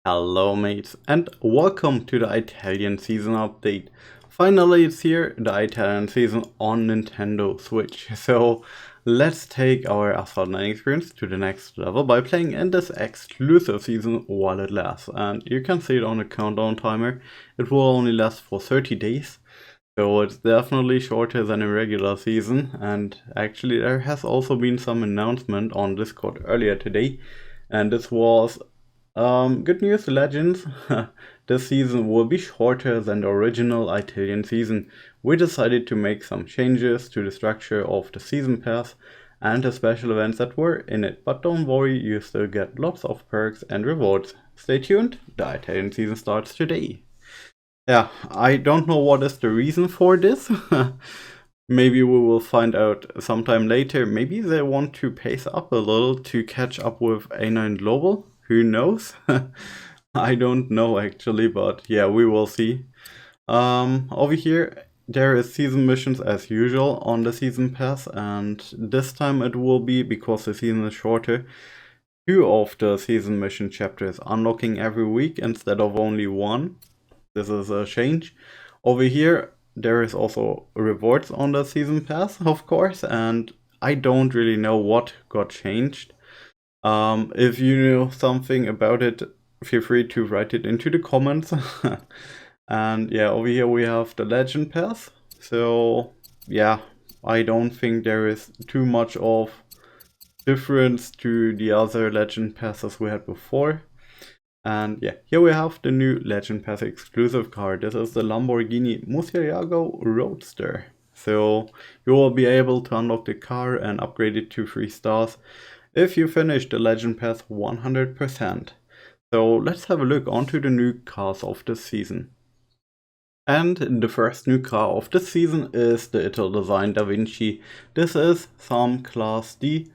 Hello mates and welcome to the Italian season update. Finally it's here, the Italian season on Nintendo Switch. So let's take our Asphalt 9 experience to the next level by playing in this exclusive season while it lasts. And you can see it on the countdown timer. It will only last for 30 days. So it's definitely shorter than a regular season. And actually there has also been some announcement on Discord earlier today. And this was good news, legends. This season will be shorter than the original Italian season. We decided to make some changes to the structure of the season pass and the special events that were in it. But don't worry, you still get lots of perks and rewards. Stay tuned, the Italian season starts today. Yeah, I don't know what is the reason for this. Maybe we will find out sometime later. Maybe they want to pace up a little to catch up with A9 Global. Who knows? I don't know actually, but yeah, we will see. Over here, there is season missions as usual on the season pass, and this time it will be, because the season is shorter, 2 of the season mission chapters unlocking every week instead of only 1. This is a change. Over here, there is also rewards on the season pass, of course, and I don't really know what got changed. If you know something about it, feel free to write it into the comments. And yeah, over here we have the legend pass. So yeah, I don't think there is too much of difference to the other legend passes we had before. And yeah, here we have the new legend pass exclusive car. This is the Lamborghini Murcielago Roadster. So you will be able to unlock the car and upgrade it to 3 stars if you finish the legend pass 100%. So let's have a look onto the new cars of the season. And the first new car of the season is the Italy design Davinci. This is some Class D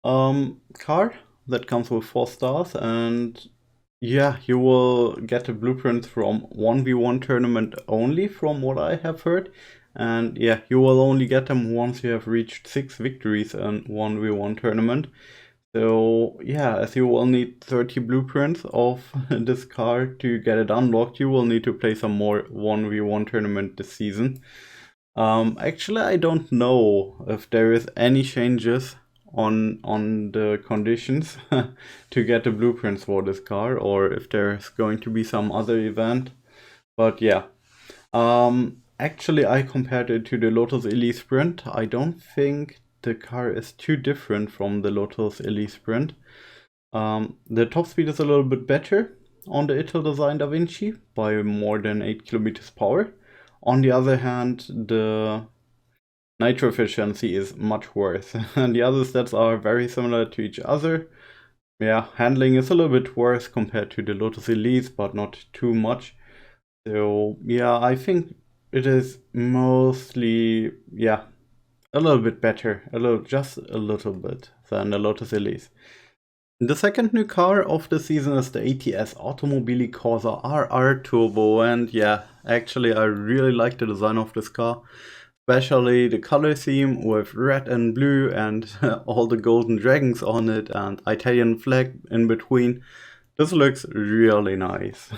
car that comes with 4 stars, and yeah, you will get a blueprint from 1v1 tournament only, from what I have heard. And yeah, you will only get them once you have reached 6 victories in 1v1 tournament. So yeah, as you will need 30 blueprints of this car to get it unlocked, you will need to play some more 1v1 tournament this season. Actually, I don't know if there is any changes on the conditions to get the blueprints for this car, or if there's going to be some other event. But yeah, actually I compared it to the Lotus Elise Sprint. I don't think the car is too different from the Lotus Elise Sprint. The top speed is a little bit better on the Italy design Davinci by more than 8 km/h. On the other hand, the nitro efficiency is much worse, and the other stats are very similar to each other. Yeah, handling is a little bit worse compared to the Lotus Elise, but not too much. So yeah, I think it is mostly, yeah, a little bit better, just a little bit than the Lotus Elise. The second new car of the season is the ATS Automobili COSA R Turbo, and yeah, actually I really like the design of this car. Especially the color theme with red and blue and all the golden dragons on it and Italian flag in between. This looks really nice.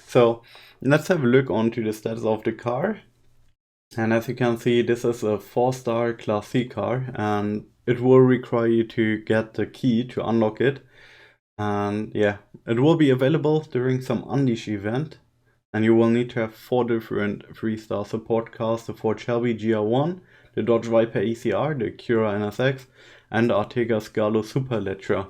So let's have a look onto the stats of the car. And as you can see, this is a 4-star Class C car, and it will require you to get the key to unlock it. And yeah, it will be available during some Unleash event. And you will need to have 4 different 3-star support cars: the Ford Shelby GR1, the Dodge Viper ECR, the Cura NSX, and the Artegas Scalo Superletra.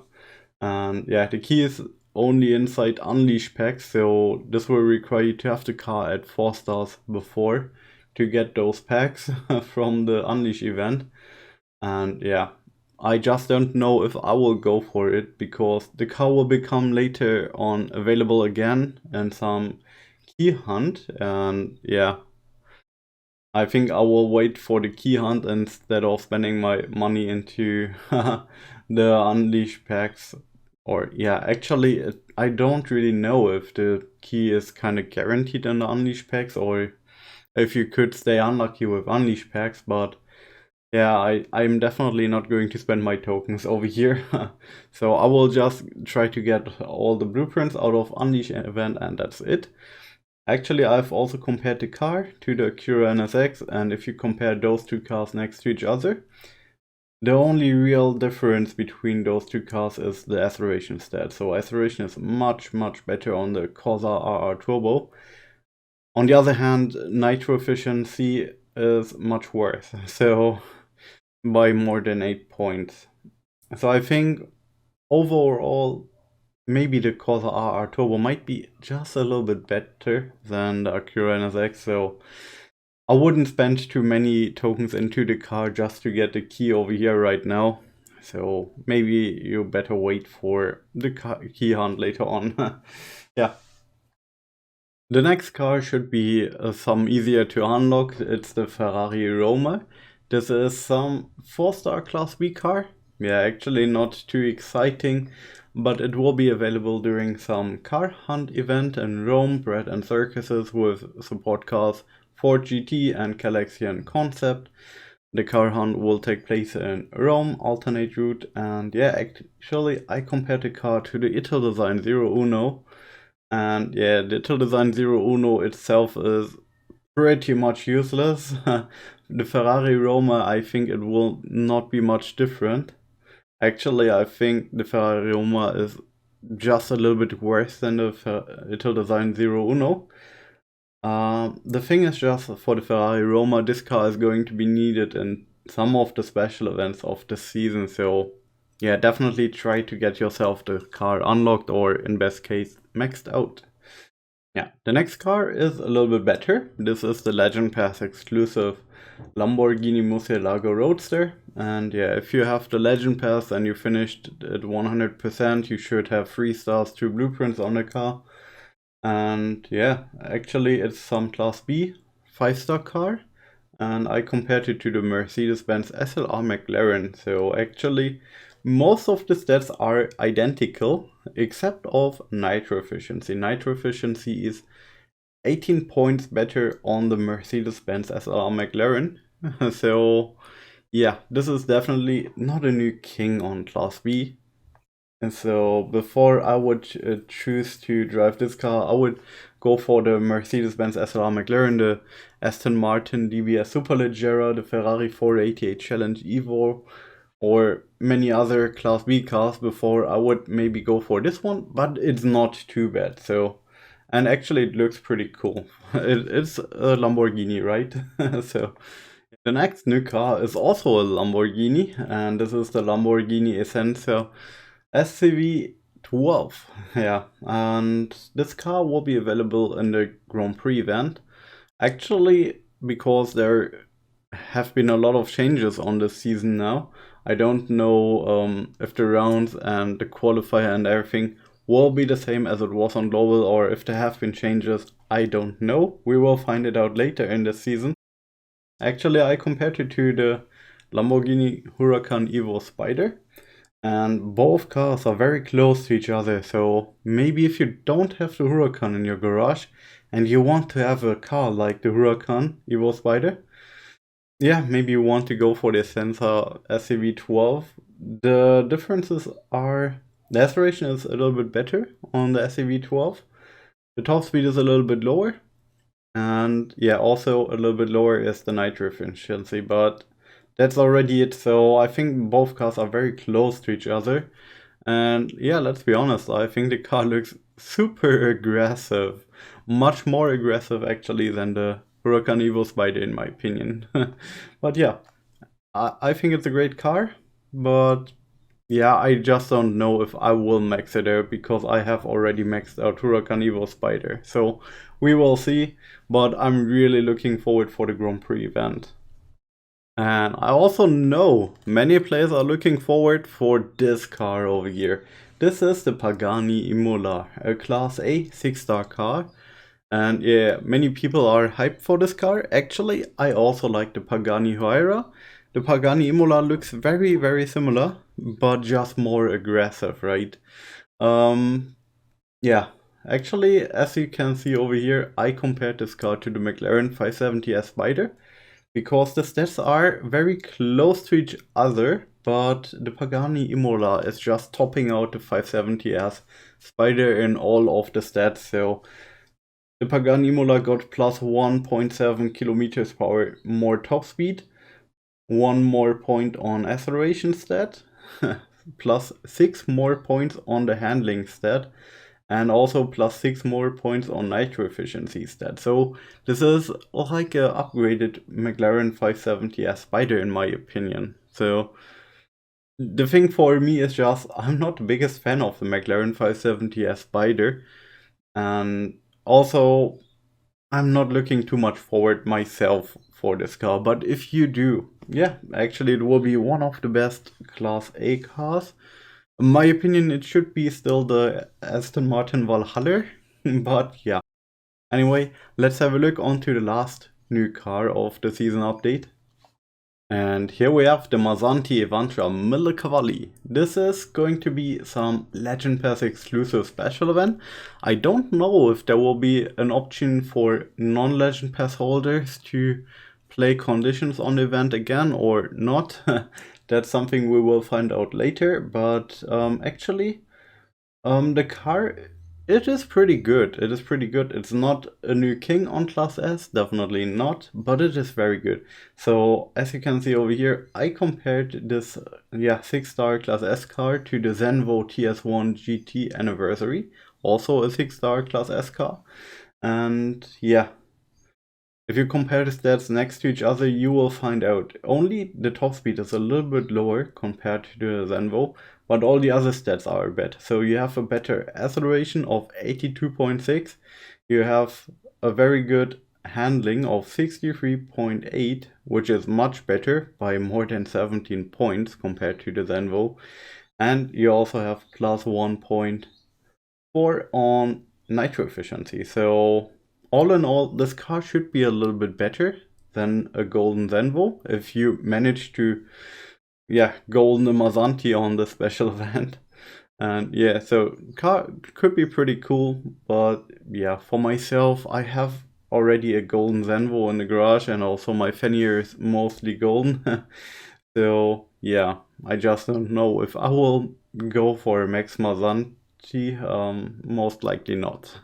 And yeah, the key is only inside Unleash packs, so this will require you to have the car at 4 stars before to get those packs from the Unleash event. And yeah, I just don't know if I will go for it, because the car will become later on available again in some key hunt, and yeah, I think I will wait for the key hunt instead of spending my money into the Unleash packs. Or yeah, actually I don't really know if the key is kind of guaranteed in the Unleash packs, or if you could stay unlucky with Unleash packs, but Yeah, I'm definitely not going to spend my tokens over here. So I will just try to get all the blueprints out of Unleash event and that's it. Actually, I've also compared the car to the Acura NSX, and if you compare those two cars next to each other, the only real difference between those two cars is the acceleration stat. So acceleration is much better on the COSA R Turbo. On the other hand, nitro efficiency is much worse, so by more than 8 points. So I think overall, maybe the COSA R Turbo might be just a little bit better than the Acura NSX, so I wouldn't spend too many tokens into the car just to get the key over here right now. So maybe you better wait for the key hunt later on. Yeah. The next car should be some easier to unlock. It's the Ferrari Aroma. This is some 4-star Class B car. Yeah, actually not too exciting, but it will be available during some car hunt event in Rome, Bread and Circuses with support cars Ford GT and Galaxian Concept. The car hunt will take place in Rome, alternate route, and yeah, actually I compared the car to the Italdesign Zero Uno. And yeah, the Italdesign Zero Uno itself is pretty much useless. The Ferrari Roma, I think it will not be much different. Actually, I think the Ferrari Roma is just a little bit worse than the Italdesign Zero Uno. The thing is just for the Ferrari Roma, this car is going to be needed in some of the special events of the season, so yeah, definitely try to get yourself the car unlocked or in best case maxed out. Yeah, the next car is a little bit better. This is the Legend Pass exclusive Lamborghini Murcielago Roadster. And yeah, if you have the Legend Pass and you finished at 100%, you should have 3 stars, 2 blueprints on the car. And yeah, actually it's some Class B 5-star car. And I compared it to the Mercedes-Benz SLR McLaren. So actually, most of the stats are identical, except of nitro efficiency. Nitro efficiency is 18 points better on the Mercedes-Benz SLR McLaren. So yeah, this is definitely not a new king on Class B. And so before I would choose to drive this car, I would go for the Mercedes-Benz SLR McLaren, the Aston Martin DBS Superleggera, the Ferrari 488 Challenge Evo, or many other Class B cars before I would maybe go for this one, but it's not too bad. So, and actually it looks pretty cool. It's a Lamborghini, right? So the next new car is also a Lamborghini, and this is the Lamborghini Ascent SCV 12. Yeah, and this car will be available in the Grand Prix event. Actually, because there have been a lot of changes on this season now. I don't know if the rounds and the qualifier and everything will be the same as it was on global, or if there have been changes. I don't know. We will find it out later in the season. Actually, I compared it to the Lamborghini Huracan Evo Spider, and both cars are very close to each other. So maybe if you don't have the Huracan in your garage and you want to have a car like the Huracan Evo Spider, yeah, maybe you want to go for the Sensor SCV12. The differences are the acceleration is a little bit better on the SCV12. The top speed is a little bit lower. And yeah, also a little bit lower is the nitro efficiency, but that's already it. So I think both cars are very close to each other. And yeah, let's be honest, I think the car looks super aggressive. Much more aggressive actually than the Huracan Evo Spider in my opinion. But yeah, I think it's a great car, but yeah, I just don't know if I will max it out because I have already maxed out Huracan Evo Spider. So we will see, but I'm really looking forward for the Grand Prix event. And I also know many players are looking forward for this car over here. This is the Pagani Imola, a Class A 6-star car. And yeah, many people are hyped for this car. Actually, I also like the Pagani Huayra. The Pagani Imola looks very similar, but just more aggressive, right? Yeah, actually, as you can see over here, I compared this car to the McLaren 570S Spider, because the stats are very close to each other, but the Pagani Imola is just topping out the 570 as Spider in all of the stats. So the Pagani Imola got plus 1.7 kilometers per hour more top speed, 1 more point on acceleration stat, plus 6 more points on the handling stat, and also plus 6 more points on nitro efficiency stat. So this is like a upgraded McLaren 570S Spider in my opinion. So the thing for me is just I'm not the biggest fan of the McLaren 570S Spider, and also I'm not looking too much forward myself for this car. But if you do, yeah, actually it will be one of the best Class A cars. In my opinion, it should be still the Aston Martin Valhalla, but yeah. Anyway, let's have a look onto the last new car of the season update. And here we have the Maserati Evantra 1000 Cavalli. This is going to be some Legend Pass exclusive special event. I don't know if there will be an option for non-Legend Pass holders to play conditions on the event again or not. That's something we will find out later, but actually the car, it is pretty good. It is pretty good. It's not a new king on Class S, definitely not, but it is very good. So as you can see over here, I compared this 6-star Class S car to the Zenvo TS1 GT Anniversary, also a 6-star Class S car. And yeah, if you compare the stats next to each other, you will find out only the top speed is a little bit lower compared to the Zenvo, but all the other stats are better. So you have a better acceleration of 82.6, you have a very good handling of 63.8, which is much better by more than 17 points compared to the Zenvo, and you also have plus 1.4 on nitro efficiency. So all in all, this car should be a little bit better than a golden Zenvo if you manage to, golden a Maserati on the special event. And yeah, so car could be pretty cool, but yeah, for myself, I have already a golden Zenvo in the garage, and also my Fenrir is mostly golden. So yeah, I just don't know if I will go for a Max Maserati. Most likely not.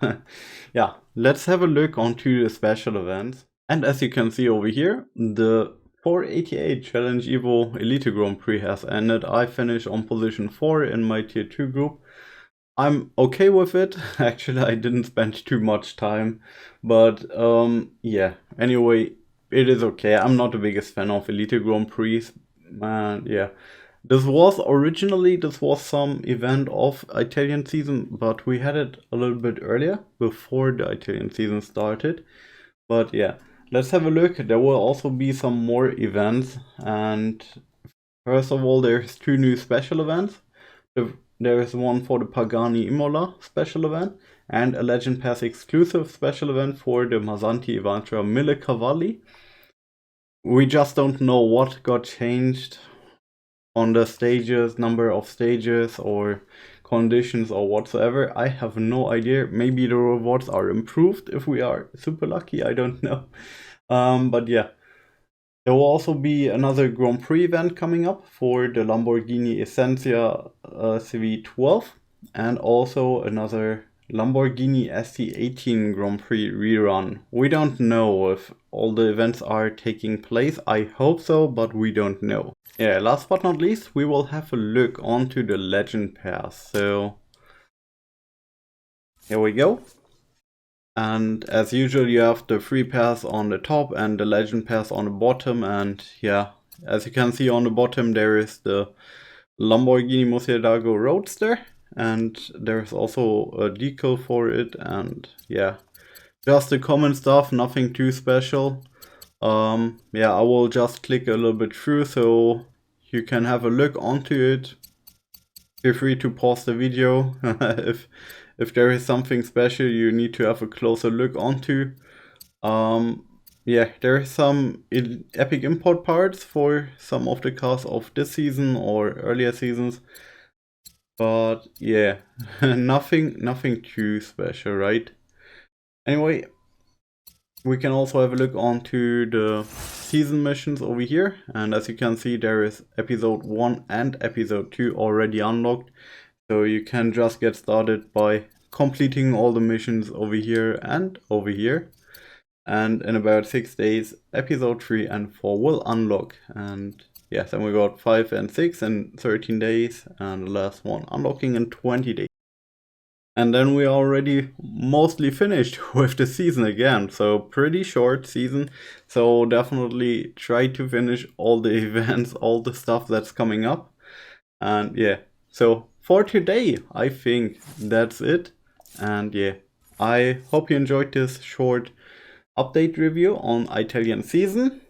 Yeah, let's have a look onto the special events. And as you can see over here, the 488 Challenge Evo Elite Grand Prix has ended. I finished on position 4 in my tier 2 group. I'm okay with it. Actually, I didn't spend too much time, but yeah, anyway, it is okay. I'm not the biggest fan of Elite Grand Prix, and yeah. This was some event of Italian season, but we had it a little bit earlier, before the Italian season started. But yeah, let's have a look. There will also be some more events, and first of all, there's 2 new special events. There is one for the Pagani Imola special event, and a Legend Pass exclusive special event for the Maserati Evantra 1000 Cavalli. We just don't know what got changed on the stages, number of stages or conditions or whatsoever. I have no idea. Maybe the rewards are improved if we are super lucky, I don't know. But yeah, there will also be another Grand Prix event coming up for the Lamborghini Essentia CV12, and also another Lamborghini ST18 Grand Prix rerun. We don't know if all the events are taking place. I hope so, but we don't know. Yeah, last but not least, we will have a look onto the Legend Pass. So here we go. And as usual, you have the free pass on the top and the Legend Pass on the bottom. And yeah, as you can see on the bottom, there is the Lamborghini Murcielago Roadster, and there's also a decal for it. And yeah, just the common stuff, nothing too special. Yeah, I will just click a little bit through so you can have a look onto it. Feel free to pause the video if there is something special you need to have a closer look onto. Yeah, there is some epic import parts for some of the cars of this season or earlier seasons, but yeah, nothing too special, right? Anyway, We can also have a look onto the season missions over here, and as you can see, there is episode 1 and episode 2 already unlocked, so you can just get started by completing all the missions over here and over here, and in about 6 days episode 3 and 4 will unlock. And yes, and we got 5 and 6 in 13 days, and the last one unlocking in 20 days. And then we already mostly finished with the season again, so pretty short season. So definitely try to finish all the events, all the stuff that's coming up. And yeah, so for today, I think that's it. And yeah, I hope you enjoyed this short update review on Italian season.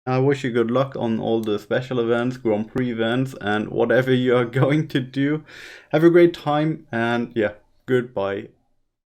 I wish you good luck on all the special events, Grand Prix events, and whatever you are going to do. Have a great time, and yeah, goodbye.